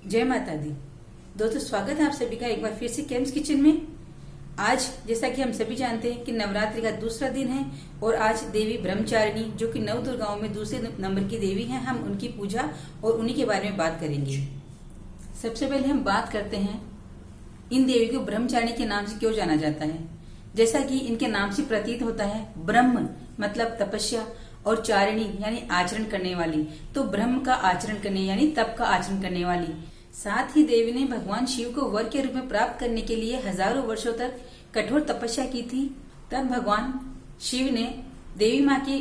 जय माता दी। दोस्तों, स्वागत है आप सभी का एक बार फिर से केम्स किचन में। आज जैसा कि हम सभी जानते हैं कि नवरात्रि का दूसरा दिन है और आज देवी ब्रह्मचारिणी जो कि नव दुर्गाओं में दूसरे नंबर की देवी हैं, हम उनकी पूजा और उन्हीं के बारे में बात करेंगे। सबसे पहले हम बात करते हैं इन देवी को ब्रह्मचारिणी के नाम से क्यों जाना जाता है। जैसा कि इनके नाम से प्रतीत होता है, ब्रह्म मतलब तपस्या और चारिणी यानी आचरण करने वाली, तो ब्रह्म का आचरण करने यानी तप का आचरण करने वाली। साथ ही देवी ने भगवान शिव को वर के रूप में प्राप्त करने के लिए हजारों वर्षों तक कठोर तपस्या की थी। तब भगवान शिव ने देवी माँ की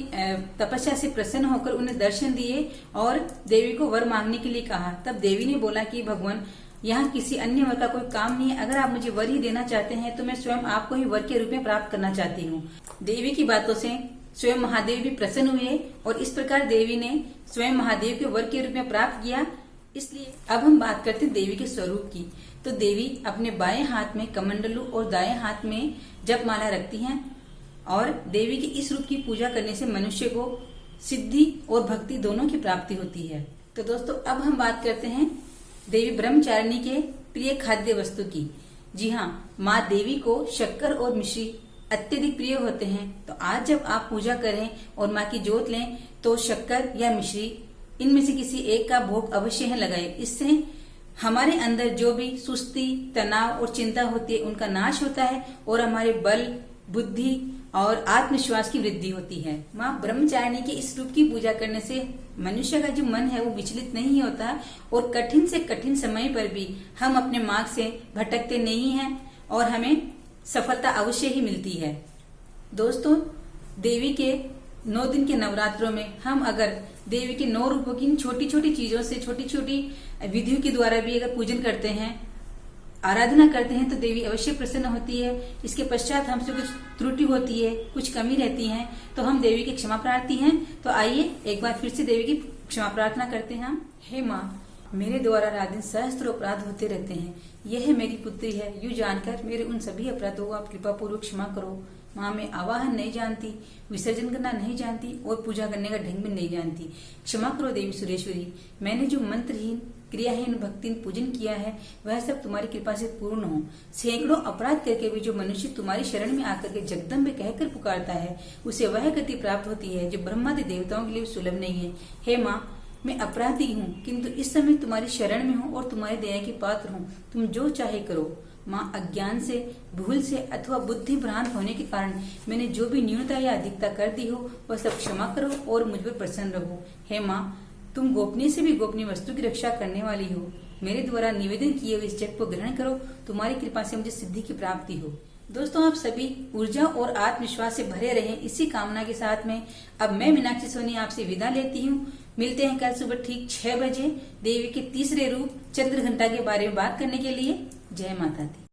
तपस्या से प्रसन्न होकर उन्हें दर्शन दिए और देवी को वर मांगने के लिए कहा। तब देवी ने बोला कि भगवान, यहाँ किसी अन्य वर का कोई काम नहीं है, अगर आप मुझे वर ही देना चाहते हैं तो मैं स्वयं आपको ही वर के रूप में प्राप्त करना चाहती हूँ। देवी की बातों से स्वयं महादेव भी प्रसन्न हुए और इस प्रकार देवी ने स्वयं महादेव के वर के रूप में प्राप्त किया। इसलिए अब हम बात करते हैं देवी के स्वरूप की। तो देवी अपने बाएं हाथ में कमंडलू और दाएं हाथ में जपमाला रखती हैं और देवी के इस रूप की पूजा करने से मनुष्य को सिद्धि और भक्ति दोनों की प्राप्ति होती है। तो दोस्तों, अब हम बात करते हैं देवी ब्रह्मचारिणी के प्रिय खाद्य वस्तु की। जी हाँ, माँ देवी को शक्कर और मिश्री अत्यधिक प्रिय होते हैं। तो आज जब आप पूजा करें और माँ की जोत लें तो शक्कर या मिश्री इनमें से किसी एक का भोग अवश्य है लगाए। इससे हमारे अंदर जो भी सुस्ती, तनाव और चिंता होती है उनका नाश होता है और हमारे बल, बुद्धि और आत्मविश्वास की वृद्धि होती है। माँ ब्रह्मचारिणी के इस रूप की पूजा करने से मनुष्य का जो मन है वो विचलित नहीं होता और कठिन से कठिन समय पर भी हम अपने मार्ग से भटकते नहीं हैं और हमें सफलता अवश्य ही मिलती है। दोस्तों, देवी के 9 दिन के नवरात्रों में हम अगर देवी के 9 रूपों की छोटी छोटी चीजों से, छोटी छोटी विधियों के द्वारा भी अगर पूजन करते हैं, आराधना करते हैं तो देवी अवश्य प्रसन्न होती है। इसके पश्चात हमसे कुछ त्रुटि होती है, कुछ कमी रहती है तो हम देवी की क्षमा प्रार्थी हैं। तो आइए एक बार फिर से देवी की क्षमा प्रार्थना करते हैं हम। हे माँ, मेरे द्वारा रात दिन सहस्त्र अपराध होते रहते हैं। यह मेरी पुत्री है, यूँ जानकर मेरे उन सभी अपराधों को आप कृपा पूर्वक क्षमा करो। माँ, मैं आवाहन नहीं जानती, विसर्जन करना नहीं जानती और पूजा करने का ढंग भी नहीं जानती। क्षमा करो देवी सुरेश्वरी। मैंने जो मंत्रहीन, क्रियाहीन, भक्तिहीन पूजन किया है वह सब तुम्हारी कृपा से पूर्ण हो। सैकड़ों अपराध करके भी जो मनुष्य तुम्हारी शरण में आकर के जगदम्बे कहकर पुकारता है उसे वह गति प्राप्त होती है जो ब्रह्मादि देवताओं के लिए सुलभ नहीं है। हे माँ, मैं अपराधी हूँ किंतु इस समय तुम्हारी शरण में हूँ और तुम्हारी दया की पात्र हूँ। तुम जो चाहे करो। माँ, अज्ञान से, भूल से अथवा बुद्धि भ्रांत होने के कारण मैंने जो भी न्यूनता या अधिकता कर दी हो वह सब क्षमा करो और मुझ पर प्रसन्न रहो। हे माँ, तुम गोपनीय से भी गोपनीय वस्तु की रक्षा करने वाली हो। मेरे द्वारा निवेदन किए हुए इस जप को ग्रहण करो। तुम्हारी कृपा से मुझे सिद्धि की प्राप्ति हो। दोस्तों, आप सभी ऊर्जा और आत्मविश्वास से भरे रहें, इसी कामना के साथ में अब मैं मीनाक्षी सोनी आपसे विदा लेती हूँ। मिलते हैं कल सुबह ठीक 6 बजे देवी के तीसरे रूप चंद्रघंटा के बारे में बात करने के लिए। जय माता दी।